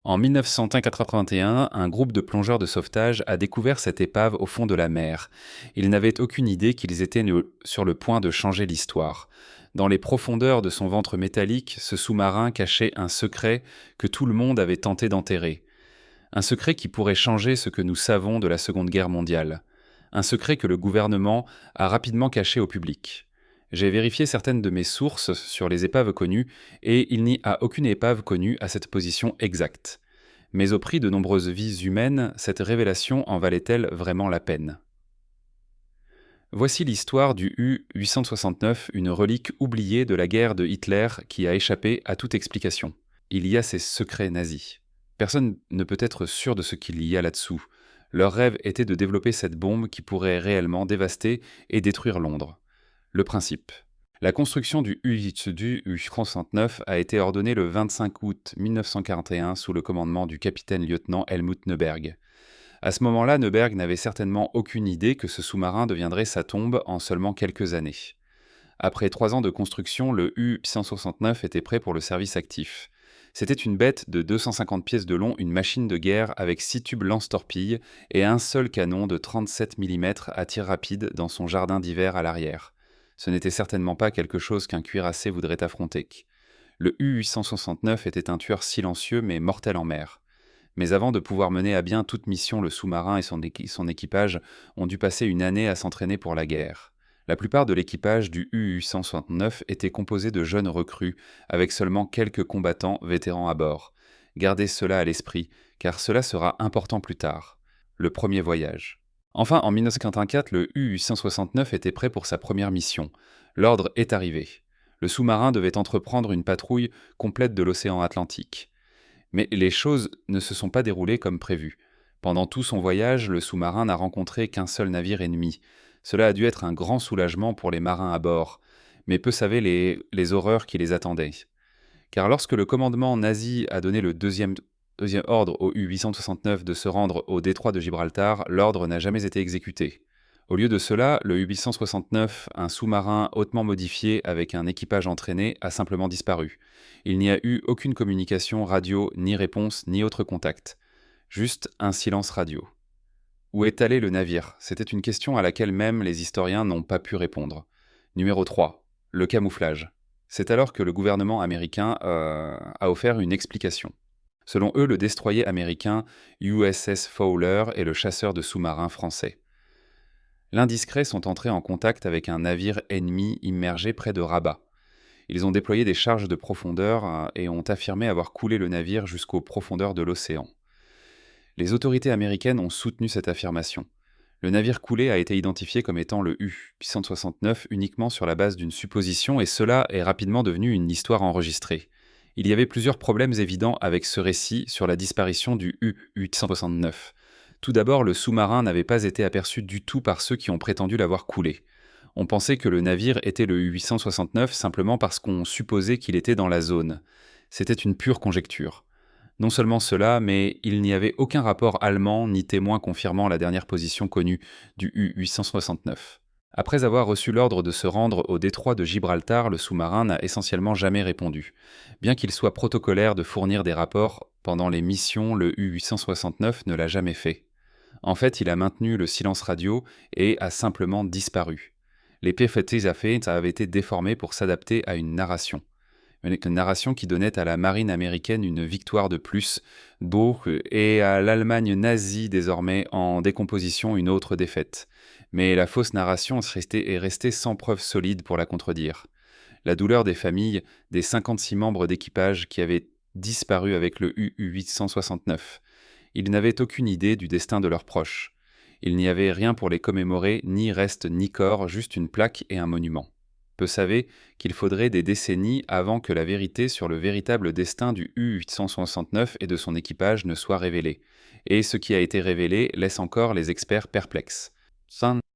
En 1981, un groupe de plongeurs de sauvetage a découvert cette épave au fond de la mer. Ils n'avaient aucune idée qu'ils étaient sur le point de changer l'histoire. Dans les profondeurs de son ventre métallique, ce sous-marin cachait un secret que tout le monde avait tenté d'enterrer. Un secret qui pourrait changer ce que nous savons de la Seconde Guerre mondiale. Un secret que le gouvernement a rapidement caché au public. J'ai vérifié certaines de mes sources sur les épaves connues et il n'y a aucune épave connue à cette position exacte. Mais au prix de nombreuses vies humaines, cette révélation en valait-elle vraiment la peine ? Voici l'histoire du U-869, une relique oubliée de la guerre de Hitler qui a échappé à toute explication. Il y a ces secrets nazis. Personne ne peut être sûr de ce qu'il y a là-dessous. Leur rêve était de développer cette bombe qui pourrait réellement dévaster et détruire Londres. Le principe. La construction du U-869 a été ordonnée le 25 août 1941 sous le commandement du capitaine-lieutenant Helmut Neuberg. À ce moment-là, Neuberg n'avait certainement aucune idée que ce sous-marin deviendrait sa tombe en seulement quelques années. Après 3 ans de construction, le U-869 était prêt pour le service actif. C'était une bête de 250 pièces de long, une machine de guerre avec 6 tubes lance-torpilles et un seul canon de 37 mm à tir rapide dans son jardin d'hiver à l'arrière. Ce n'était certainement pas quelque chose qu'un cuirassé voudrait affronter. Le U-869 était un tueur silencieux mais mortel en mer. Mais avant de pouvoir mener à bien toute mission, le sous-marin et son équipage ont dû passer une année à s'entraîner pour la guerre. La plupart de l'équipage du U-869 était composé de jeunes recrues, avec seulement quelques combattants vétérans à bord. Gardez cela à l'esprit, car cela sera important plus tard. Le premier voyage. Enfin, en 1984, le U-869 était prêt pour sa première mission. L'ordre est arrivé. Le sous-marin devait entreprendre une patrouille complète de l'océan Atlantique. Mais les choses ne se sont pas déroulées comme prévu. Pendant tout son voyage, le sous-marin n'a rencontré qu'un seul navire ennemi. Cela a dû être un grand soulagement pour les marins à bord, mais peu savaient les horreurs qui les attendaient. Car lorsque le commandement nazi a donné le deuxième ordre au U-869 de se rendre au détroit de Gibraltar, l'ordre n'a jamais été exécuté. Au lieu de cela, le U-869, un sous-marin hautement modifié avec un équipage entraîné, a simplement disparu. Il n'y a eu aucune communication radio, ni réponse, ni autre contact. Juste un silence radio. Où est allé le navire ? C'était une question à laquelle même les historiens n'ont pas pu répondre. Numéro 3. Le camouflage. C'est alors que le gouvernement américain a offert une explication. Selon eux, le destroyer américain USS Fowler est le chasseur de sous-marins français. L'Indiscret sont entrés en contact avec un navire ennemi immergé près de Rabat. Ils ont déployé des charges de profondeur et ont affirmé avoir coulé le navire jusqu'aux profondeurs de l'océan. Les autorités américaines ont soutenu cette affirmation. Le navire coulé a été identifié comme étant le U-869 uniquement sur la base d'une supposition et cela est rapidement devenu une histoire enregistrée. Il y avait plusieurs problèmes évidents avec ce récit sur la disparition du U-869. Tout d'abord, le sous-marin n'avait pas été aperçu du tout par ceux qui ont prétendu l'avoir coulé. On pensait que le navire était le U-869 simplement parce qu'on supposait qu'il était dans la zone. C'était une pure conjecture. Non seulement cela, mais il n'y avait aucun rapport allemand ni témoin confirmant la dernière position connue du U-869. Après avoir reçu l'ordre de se rendre au détroit de Gibraltar, le sous-marin n'a essentiellement jamais répondu. Bien qu'il soit protocolaire de fournir des rapports pendant les missions, le U-869 ne l'a jamais fait. En fait, il a maintenu le silence radio et a simplement disparu. Les PFT avaient été déformés pour s'adapter à une narration. Une narration qui donnait à la marine américaine une victoire de plus, et à l'Allemagne nazie désormais en décomposition une autre défaite. Mais la fausse narration est restée sans preuve solide pour la contredire. La douleur des familles des 56 membres d'équipage qui avaient disparu avec le U-869. Ils n'avaient aucune idée du destin de leurs proches. Il n'y avait rien pour les commémorer, ni reste ni corps, juste une plaque et un monument. Peu savaient qu'il faudrait des décennies avant que la vérité sur le véritable destin du U-869 et de son équipage ne soit révélée. Et ce qui a été révélé laisse encore les experts perplexes.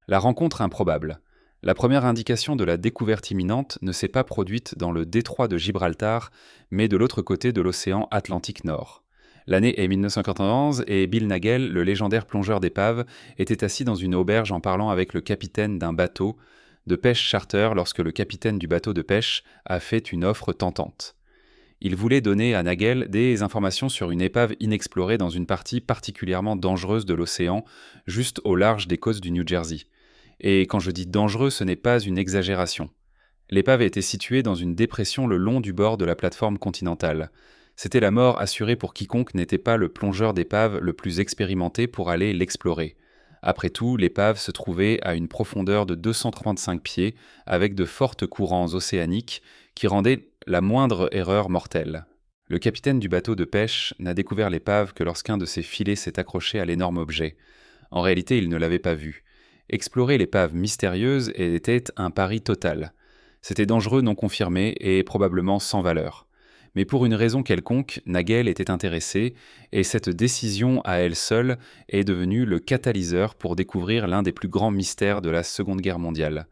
La rencontre improbable. La première indication de la découverte imminente ne s'est pas produite dans le détroit de Gibraltar, mais de l'autre côté de l'océan Atlantique Nord. L'année est 1991 et Bill Nagel, le légendaire plongeur d'épave, était assis dans une auberge en parlant avec le capitaine d'un bateau de pêche charter lorsque le capitaine du bateau de pêche a fait une offre tentante. Il voulait donner à Nagel des informations sur une épave inexplorée dans une partie particulièrement dangereuse de l'océan, juste au large des côtes du New Jersey. Et quand je dis dangereux, ce n'est pas une exagération. L'épave était située dans une dépression le long du bord de la plateforme continentale. C'était la mort assurée pour quiconque n'était pas le plongeur d'épave le plus expérimenté pour aller l'explorer. Après tout, l'épave se trouvait à une profondeur de 235 pieds, avec de fortes courants océaniques qui rendaient la moindre erreur mortelle. Le capitaine du bateau de pêche n'a découvert l'épave que lorsqu'un de ses filets s'est accroché à l'énorme objet. En réalité, il ne l'avait pas vu. Explorer l'épave mystérieuse était un pari total. C'était dangereux non confirmé et probablement sans valeur. Mais pour une raison quelconque, Nagel était intéressé, et cette décision à elle seule est devenue le catalyseur pour découvrir l'un des plus grands mystères de la Seconde Guerre mondiale.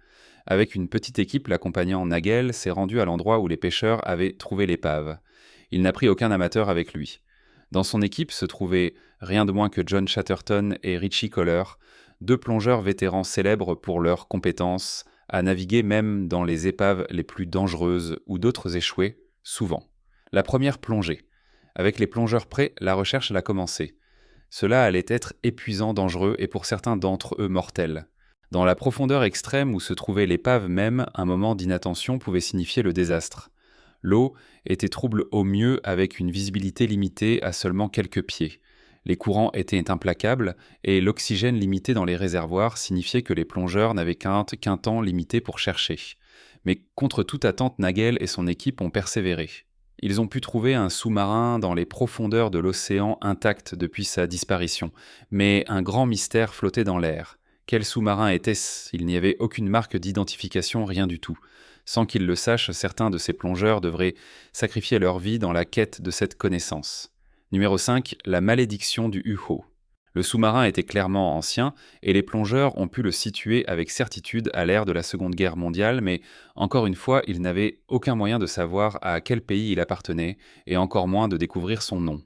Avec une petite équipe l'accompagnant, Nagel s'est rendu à l'endroit où les pêcheurs avaient trouvé l'épave. Il n'a pris aucun amateur avec lui. Dans son équipe se trouvaient rien de moins que John Chatterton et Richie Kohler, deux plongeurs vétérans célèbres pour leurs compétences à naviguer même dans les épaves les plus dangereuses où d'autres échouaient, souvent. La première plongée. Avec les plongeurs prêts, la recherche a commencé. Cela allait être épuisant, dangereux et pour certains d'entre eux mortel. Dans la profondeur extrême où se trouvait l'épave même, un moment d'inattention pouvait signifier le désastre. L'eau était trouble au mieux avec une visibilité limitée à seulement quelques pieds. Les courants étaient implacables et l'oxygène limité dans les réservoirs signifiait que les plongeurs n'avaient qu'un temps limité pour chercher. Mais contre toute attente, Nagel et son équipe ont persévéré. Ils ont pu trouver un sous-marin dans les profondeurs de l'océan intact depuis sa disparition, mais un grand mystère flottait dans l'air. Quel sous-marin était-ce ? Il n'y avait aucune marque d'identification, rien du tout. Sans qu'ils le sachent, certains de ces plongeurs devraient sacrifier leur vie dans la quête de cette connaissance. Numéro 5, la malédiction du UHO. Le sous-marin était clairement ancien et les plongeurs ont pu le situer avec certitude à l'ère de la Seconde Guerre mondiale, mais encore une fois, ils n'avaient aucun moyen de savoir à quel pays il appartenait et encore moins de découvrir son nom.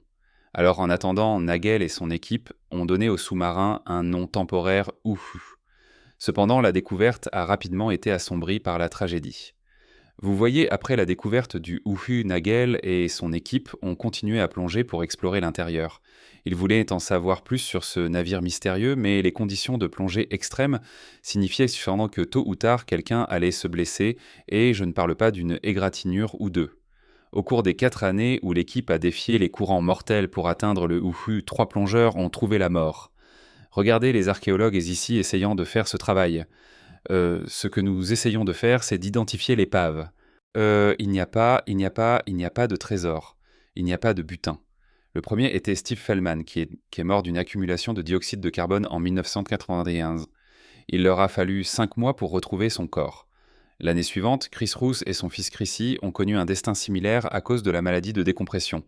Alors en attendant, Nagel et son équipe ont donné au sous-marin un nom temporaire UHU. Cependant, la découverte a rapidement été assombrie par la tragédie. Vous voyez, après la découverte du UHU, Nagel et son équipe ont continué à plonger pour explorer l'intérieur. Ils voulaient en savoir plus sur ce navire mystérieux, mais les conditions de plongée extrêmes signifiaient cependant que tôt ou tard, quelqu'un allait se blesser, et je ne parle pas d'une égratignure ou deux. Au cours des 4 années où l'équipe a défié les courants mortels pour atteindre le UHU, 3 plongeurs ont trouvé la mort. Regardez les archéologues ici essayant de faire ce travail. Ce que nous essayons de faire, c'est d'identifier l'épave. Il n'y a pas de trésor. Il n'y a pas de butin. Le premier était Steve Fellman, qui est mort d'une accumulation de dioxyde de carbone en 1991. Il leur a fallu 5 mois pour retrouver son corps. L'année suivante, Chris Roos et son fils Chrissy ont connu un destin similaire à cause de la maladie de décompression.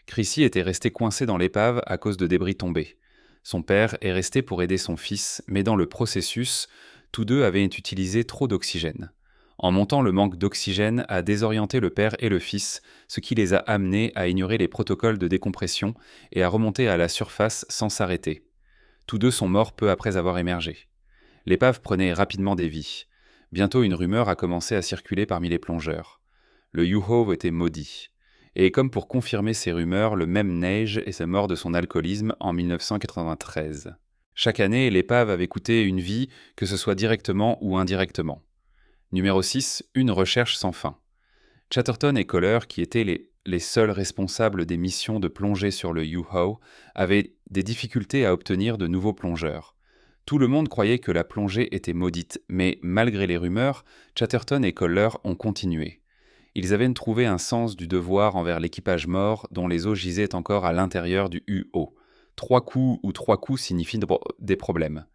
Chrissy était resté coincé dans l'épave à cause de débris tombés. Son père est resté pour aider son fils, mais dans le processus, tous deux avaient utilisé trop d'oxygène. En montant, le manque d'oxygène a désorienté le père et le fils, ce qui les a amenés à ignorer les protocoles de décompression et à remonter à la surface sans s'arrêter. Tous deux sont morts peu après avoir émergé. L'épave prenait rapidement des vies. Bientôt, une rumeur a commencé à circuler parmi les plongeurs. Le UHO était maudit. Et comme pour confirmer ces rumeurs, le même Neige est mort de son alcoolisme en 1993. Chaque année, l'épave avait coûté une vie, que ce soit directement ou indirectement. Numéro 6, une recherche sans fin. Chatterton et Kohler, qui étaient les seuls responsables des missions de plongée sur le UHO, avaient des difficultés à obtenir de nouveaux plongeurs. Tout le monde croyait que la plongée était maudite, mais malgré les rumeurs, Chatterton et Kohler ont continué. Ils avaient trouvé un sens du devoir envers l'équipage mort dont les os gisaient encore à l'intérieur du UO. 3 coups signifient des problèmes.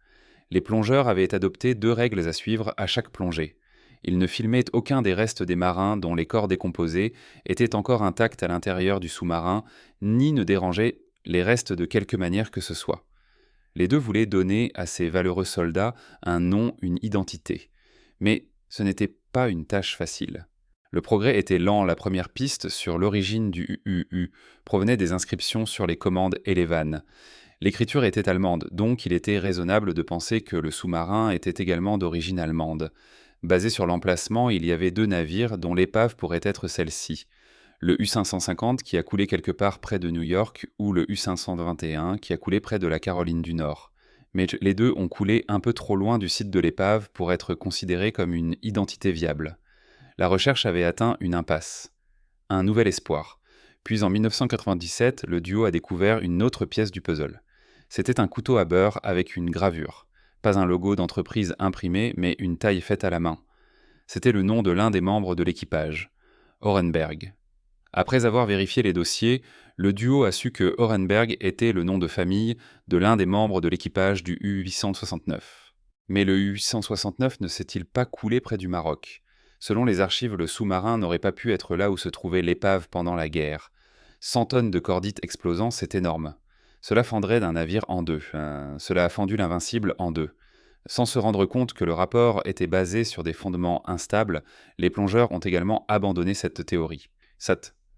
Les plongeurs avaient adopté 2 règles à suivre à chaque plongée. Ils ne filmaient aucun des restes des marins dont les corps décomposés étaient encore intacts à l'intérieur du sous-marin, ni ne dérangeaient les restes de quelque manière que ce soit. Les 2 voulaient donner à ces valeureux soldats un nom, une identité. Mais ce n'était pas une tâche facile. Le progrès était lent. La première piste sur l'origine du UUU provenait des inscriptions sur les commandes et les vannes. L'écriture était allemande, donc il était raisonnable de penser que le sous-marin était également d'origine allemande. Basé sur l'emplacement, il y avait 2 navires dont l'épave pourrait être celle-ci. le U-550 qui a coulé quelque part près de New York ou le U-521 qui a coulé près de la Caroline du Nord. Mais les deux ont coulé un peu trop loin du site de l'épave pour être considérés comme une identité viable. La recherche avait atteint une impasse. Un nouvel espoir. Puis en 1997, le duo a découvert une autre pièce du puzzle. C'était un couteau à beurre avec une gravure. Pas un logo d'entreprise imprimé, mais une taille faite à la main. C'était le nom de l'un des membres de l'équipage, Orenberg. Après avoir vérifié les dossiers, le duo a su que Orenberg était le nom de famille de l'un des membres de l'équipage du U-869. Mais le U-869 ne s'est-il pas coulé près du Maroc ? Selon les archives, le sous-marin n'aurait pas pu être là où se trouvait l'épave pendant la guerre. 100 tonnes de cordite explosant, c'est énorme. Cela fendrait d'un navire en deux. Cela a fendu l'Invincible en deux. Sans se rendre compte que le rapport était basé sur des fondements instables, les plongeurs ont également abandonné cette théorie.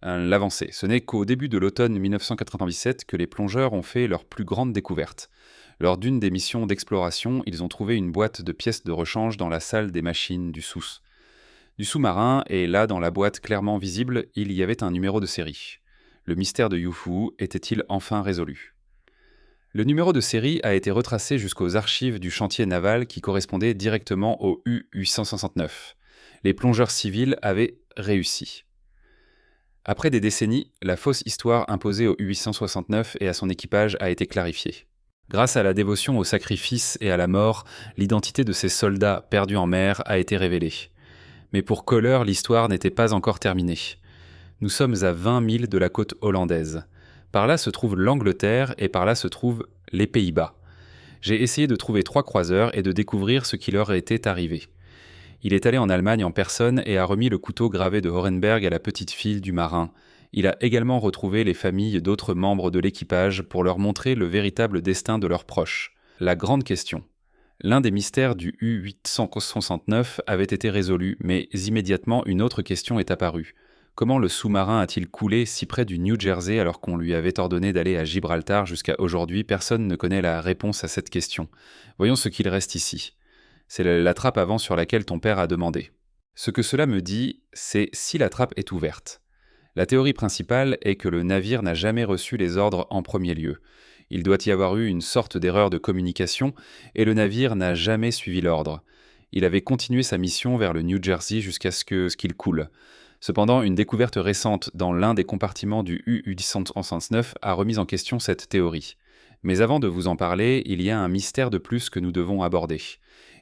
L'avancée. Ce n'est qu'au début de l'automne 1997 que les plongeurs ont fait leur plus grande découverte. Lors d'une des missions d'exploration, ils ont trouvé une boîte de pièces de rechange dans la salle des machines du sous-marin, et là, dans la boîte clairement visible, il y avait un numéro de série. Le mystère de Youfu était-il enfin résolu ? Le numéro de série a été retracé jusqu'aux archives du chantier naval qui correspondait directement au U-869. Les plongeurs civils avaient réussi. Après des décennies, la fausse histoire imposée au U-869 et à son équipage a été clarifiée. Grâce à la dévotion au sacrifice et à la mort, l'identité de ces soldats perdus en mer a été révélée. Mais pour Köhler, l'histoire n'était pas encore terminée. Nous sommes à 20 000 de la côte hollandaise. Par là se trouve l'Angleterre et par là se trouvent les Pays-Bas. J'ai essayé de trouver 3 croiseurs et de découvrir ce qui leur était arrivé. Il est allé en Allemagne en personne et a remis le couteau gravé de Orenberg à la petite fille du marin. Il a également retrouvé les familles d'autres membres de l'équipage pour leur montrer le véritable destin de leurs proches. La grande question. L'un des mystères du U-869 avait été résolu, mais immédiatement une autre question est apparue. Comment le sous-marin a-t-il coulé si près du New Jersey alors qu'on lui avait ordonné d'aller à Gibraltar jusqu'à aujourd'hui ? Personne ne connaît la réponse à cette question. Voyons ce qu'il reste ici. C'est la trappe avant sur laquelle ton père a demandé. Ce que cela me dit, c'est si la trappe est ouverte. La théorie principale est que le navire n'a jamais reçu les ordres en premier lieu. Il doit y avoir eu une sorte d'erreur de communication et le navire n'a jamais suivi l'ordre. Il avait continué sa mission vers le New Jersey jusqu'à ce qu'il coule. Cependant, une découverte récente dans l'un des compartiments du U-869 a remis en question cette théorie. Mais avant de vous en parler, il y a un mystère de plus que nous devons aborder.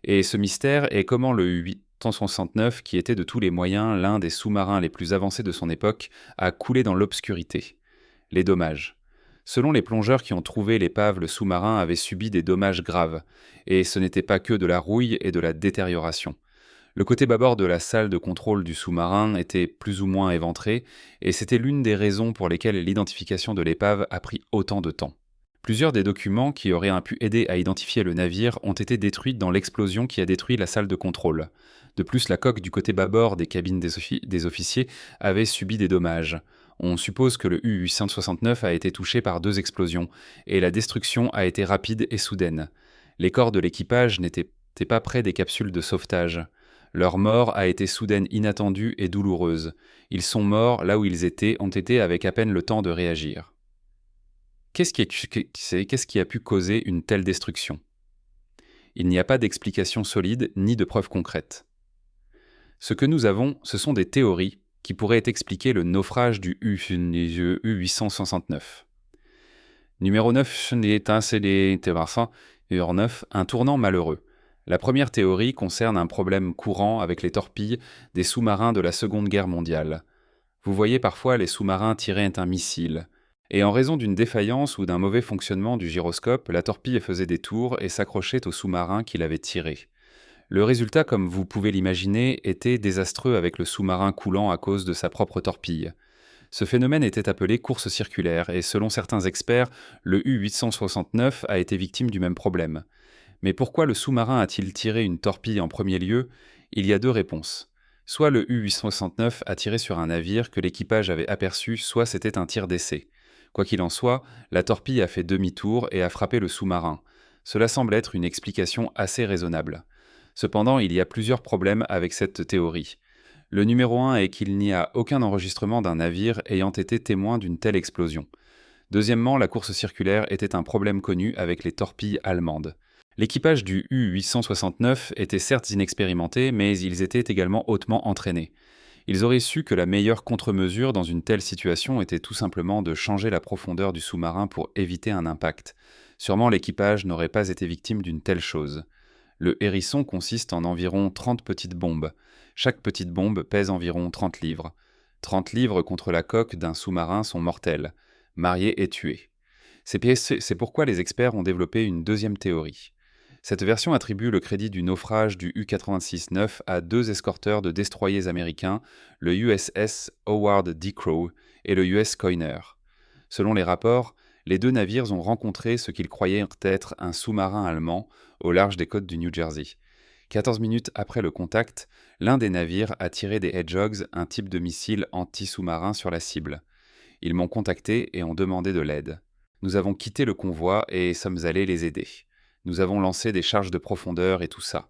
Et ce mystère est comment le U-869, qui était de tous les moyens l'un des sous-marins les plus avancés de son époque, a coulé dans l'obscurité. Les dommages. Selon les plongeurs qui ont trouvé l'épave, le sous-marin avait subi des dommages graves. Et ce n'était pas que de la rouille et de la détérioration. Le côté bâbord de la salle de contrôle du sous-marin était plus ou moins éventré, et c'était l'une des raisons pour lesquelles l'identification de l'épave a pris autant de temps. Plusieurs des documents qui auraient pu aider à identifier le navire ont été détruits dans l'explosion qui a détruit la salle de contrôle. De plus, la coque du côté bâbord des cabines des officiers avait subi des dommages. On suppose que le U-869 a été touché par 2 explosions, et la destruction a été rapide et soudaine. Les corps de l'équipage n'étaient pas près des capsules de sauvetage. Leur mort a été soudaine, inattendue et douloureuse. Ils sont morts là où ils ont été avec à peine le temps de réagir. Qu'est-ce qui a pu causer une telle destruction ? Il n'y a pas d'explication solide ni de preuves concrètes. Ce que nous avons, ce sont des théories qui pourraient expliquer le naufrage du U-869. Numéro 9, un tournant malheureux. La première théorie concerne un problème courant avec les torpilles des sous-marins de la Seconde Guerre mondiale. Vous voyez parfois les sous-marins tirer un missile. Et en raison d'une défaillance ou d'un mauvais fonctionnement du gyroscope, la torpille faisait des tours et s'accrochait au sous-marin qui l'avait tiré. Le résultat, comme vous pouvez l'imaginer, était désastreux avec le sous-marin coulant à cause de sa propre torpille. Ce phénomène était appelé course circulaire et selon certains experts, le U-869 a été victime du même problème. Mais pourquoi le sous-marin a-t-il tiré une torpille en premier lieu ? Il y a 2 réponses. Soit le U-869 a tiré sur un navire que l'équipage avait aperçu, soit c'était un tir d'essai. Quoi qu'il en soit, la torpille a fait demi-tour et a frappé le sous-marin. Cela semble être une explication assez raisonnable. Cependant, il y a plusieurs problèmes avec cette théorie. Le numéro 1 est qu'il n'y a aucun enregistrement d'un navire ayant été témoin d'une telle explosion. Deuxièmement, la course circulaire était un problème connu avec les torpilles allemandes. L'équipage du U-869 était certes inexpérimenté, mais ils étaient également hautement entraînés. Ils auraient su que la meilleure contre-mesure dans une telle situation était tout simplement de changer la profondeur du sous-marin pour éviter un impact. Sûrement l'équipage n'aurait pas été victime d'une telle chose. Le hérisson consiste en environ 30 petites bombes. Chaque petite bombe pèse environ 30 livres. 30 livres contre la coque d'un sous-marin sont mortels. Marié et tué. C'est pourquoi les experts ont développé une deuxième théorie. Cette version attribue le crédit du naufrage du U-86-9 à deux escorteurs de destroyers américains, le USS Howard D. Crowe et le US Coiner. Selon les rapports, les deux navires ont rencontré ce qu'ils croyaient être un sous-marin allemand au large des côtes du New Jersey. 14 minutes après le contact, l'un des navires a tiré des Hedgehogs, un type de missile anti-sous-marin, sur la cible. Ils m'ont contacté et ont demandé de l'aide. Nous avons quitté le convoi et sommes allés les aider. Nous avons lancé des charges de profondeur et tout ça.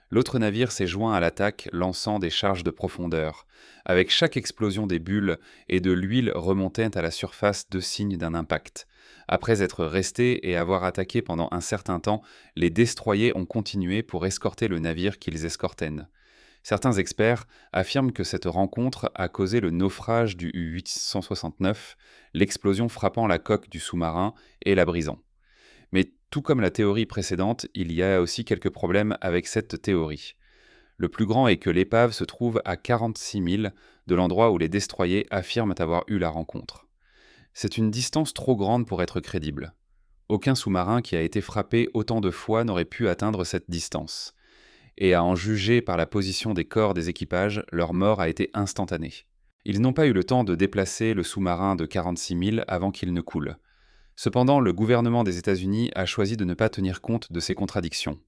L'autre navire s'est joint à l'attaque, lançant des charges de profondeur. Avec chaque explosion des bulles et de l'huile remontait à la surface de signes d'un impact. Après être restés et avoir attaqué pendant un certain temps, les destroyers ont continué pour escorter le navire qu'ils escortaient. Certains experts affirment que cette rencontre a causé le naufrage du U-869, l'explosion frappant la coque du sous-marin et la brisant. Mais tout comme la théorie précédente, il y a aussi quelques problèmes avec cette théorie. Le plus grand est que l'épave se trouve à 46 milles de l'endroit où les destroyers affirment avoir eu la rencontre. C'est une distance trop grande pour être crédible. Aucun sous-marin qui a été frappé autant de fois n'aurait pu atteindre cette distance. Et à en juger par la position des corps des équipages, leur mort a été instantanée. Ils n'ont pas eu le temps de déplacer le sous-marin de 46 milles avant qu'il ne coule. Cependant, le gouvernement des États-Unis a choisi de ne pas tenir compte de ces contradictions.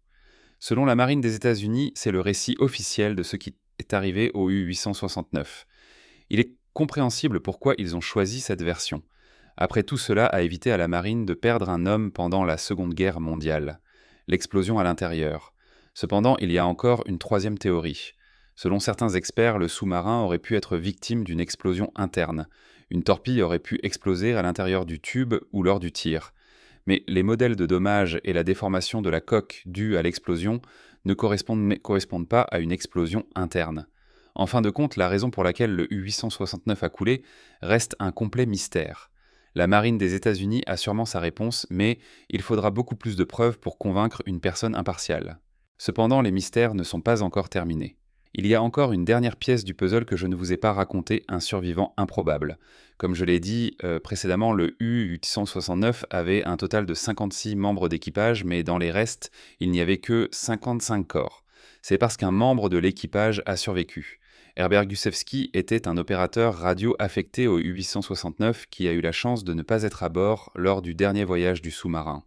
Selon la marine des États-Unis, c'est le récit officiel de ce qui est arrivé au U-869. Il est compréhensible pourquoi ils ont choisi cette version. Après tout, cela a évité à la marine de perdre un homme pendant la Seconde Guerre mondiale. L'explosion à l'intérieur. Cependant, il y a encore une troisième théorie. Selon certains experts, le sous-marin aurait pu être victime d'une explosion interne. Une torpille aurait pu exploser à l'intérieur du tube ou lors du tir. Mais les modèles de dommages et la déformation de la coque due à l'explosion ne correspondent pas à une explosion interne. En fin de compte, la raison pour laquelle le U-869 a coulé reste un complet mystère. La marine des États-Unis a sûrement sa réponse, mais il faudra beaucoup plus de preuves pour convaincre une personne impartiale. Cependant, les mystères ne sont pas encore terminés. Il y a encore une dernière pièce du puzzle que je ne vous ai pas raconté, un survivant improbable. Comme je l'ai dit précédemment, le U-869 avait un total de 56 membres d'équipage, mais dans les restes, il n'y avait que 55 corps. C'est parce qu'un membre de l'équipage a survécu. Herbert Gusewski était un opérateur radio affecté au U-869 qui a eu la chance de ne pas être à bord lors du dernier voyage du sous-marin.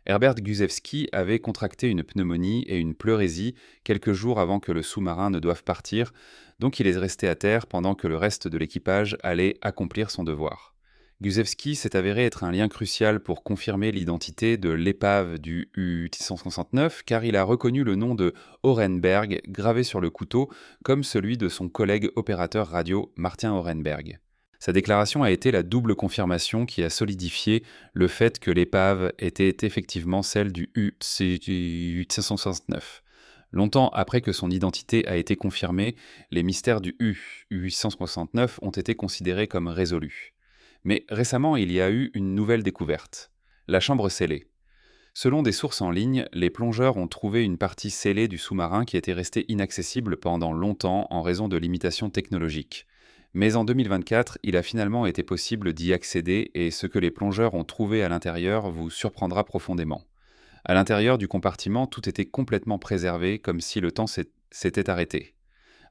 Herbert Gusewski avait contracté une pneumonie et une pleurésie quelques jours avant que le sous-marin ne doive partir, donc il est resté à terre pendant que le reste de l'équipage allait accomplir son devoir. Gusewski s'est avéré être un lien crucial pour confirmer l'identité de l'épave du U-869 car il a reconnu le nom de Orenberg gravé sur le couteau comme celui de son collègue opérateur radio Martin Orenberg. Sa déclaration a été la double confirmation qui a solidifié le fait que l'épave était effectivement celle du U-869. Longtemps après que son identité a été confirmée, les mystères du U-869 ont été considérés comme résolus. Mais récemment, il y a eu une nouvelle découverte. La chambre scellée. Selon des sources en ligne, les plongeurs ont trouvé une partie scellée du sous-marin qui était restée inaccessible pendant longtemps en raison de limitations technologiques. Mais en 2024, il a finalement été possible d'y accéder et ce que les plongeurs ont trouvé à l'intérieur vous surprendra profondément. À l'intérieur du compartiment, tout était complètement préservé, comme si le temps s'était arrêté.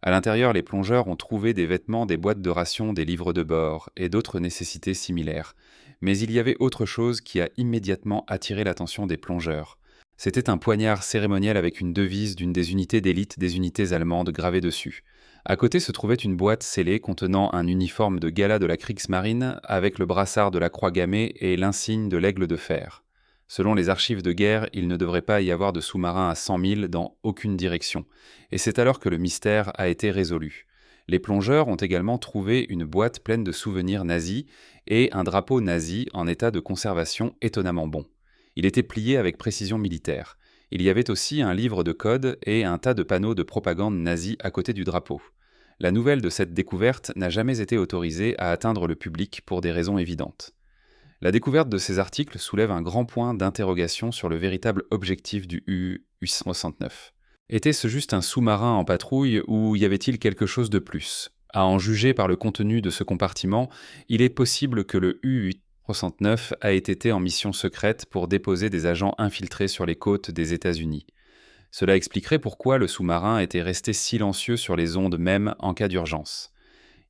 À l'intérieur, les plongeurs ont trouvé des vêtements, des boîtes de rations, des livres de bord et d'autres nécessités similaires. Mais il y avait autre chose qui a immédiatement attiré l'attention des plongeurs. C'était un poignard cérémoniel avec une devise d'une des unités d'élite des unités allemandes gravée dessus. À côté se trouvait une boîte scellée contenant un uniforme de gala de la Kriegsmarine avec le brassard de la croix gammée et l'insigne de l'aigle de fer. Selon les archives de guerre, il ne devrait pas y avoir de sous-marin à 100 000 dans aucune direction. Et c'est alors que le mystère a été résolu. Les plongeurs ont également trouvé une boîte pleine de souvenirs nazis et un drapeau nazi en état de conservation étonnamment bon. Il était plié avec précision militaire. Il y avait aussi un livre de code et un tas de panneaux de propagande nazie à côté du drapeau. La nouvelle de cette découverte n'a jamais été autorisée à atteindre le public pour des raisons évidentes. La découverte de ces articles soulève un grand point d'interrogation sur le véritable objectif du U-869. Était-ce juste un sous-marin en patrouille ou y avait-il quelque chose de plus? À en juger par le contenu de ce compartiment, il est possible que le U-869 ait été en mission secrète pour déposer des agents infiltrés sur les côtes des États-Unis. Cela expliquerait pourquoi le sous-marin était resté silencieux sur les ondes même en cas d'urgence.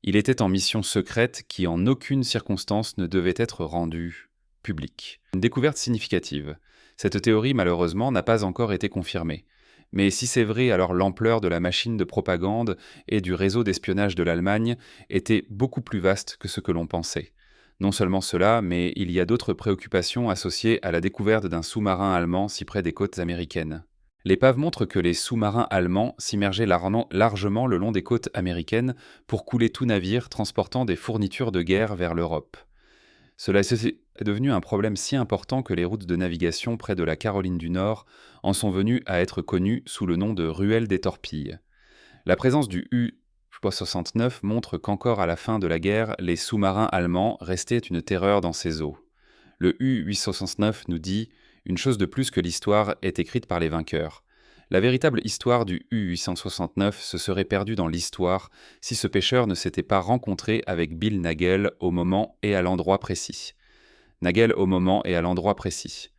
Il était en mission secrète qui en aucune circonstance ne devait être rendue publique. Une découverte significative. Cette théorie malheureusement n'a pas encore été confirmée. Mais si c'est vrai, alors l'ampleur de la machine de propagande et du réseau d'espionnage de l'Allemagne était beaucoup plus vaste que ce que l'on pensait. Non seulement cela, mais il y a d'autres préoccupations associées à la découverte d'un sous-marin allemand si près des côtes américaines. L'épave montre que les sous-marins allemands s'immergeaient largement le long des côtes américaines pour couler tout navire transportant des fournitures de guerre vers l'Europe. Cela est devenu un problème si important que les routes de navigation près de la Caroline du Nord en sont venues à être connues sous le nom de ruelle des torpilles. La présence du U-69 montre qu'encore à la fin de la guerre, les sous-marins allemands restaient une terreur dans ces eaux. Le U-869 nous dit « Une chose de plus que l'histoire est écrite par les vainqueurs ». La véritable histoire du U-869 se serait perdue dans l'histoire si ce pêcheur ne s'était pas rencontré avec Bill Nagel au moment et à l'endroit précis. Nagel au moment et à l'endroit précis.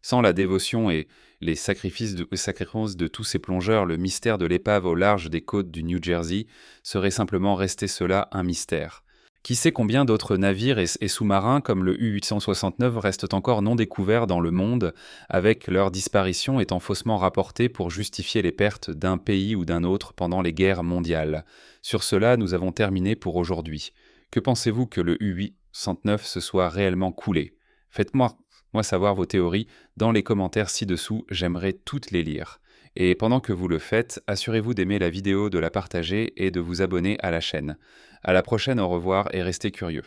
Sans la dévotion et les sacrifices de tous ces plongeurs, le mystère de l'épave au large des côtes du New Jersey serait simplement resté cela un mystère. Qui sait combien d'autres navires et sous-marins comme le U-869 restent encore non découverts dans le monde, avec leur disparition étant faussement rapportée pour justifier les pertes d'un pays ou d'un autre pendant les guerres mondiales. Sur cela, nous avons terminé pour aujourd'hui. Que pensez-vous que le U-869 se soit réellement coulé? Faites-moi savoir vos théories dans les commentaires ci-dessous, j'aimerais toutes les lire. Et pendant que vous le faites, assurez-vous d'aimer la vidéo, de la partager et de vous abonner à la chaîne. À la prochaine, au revoir et restez curieux.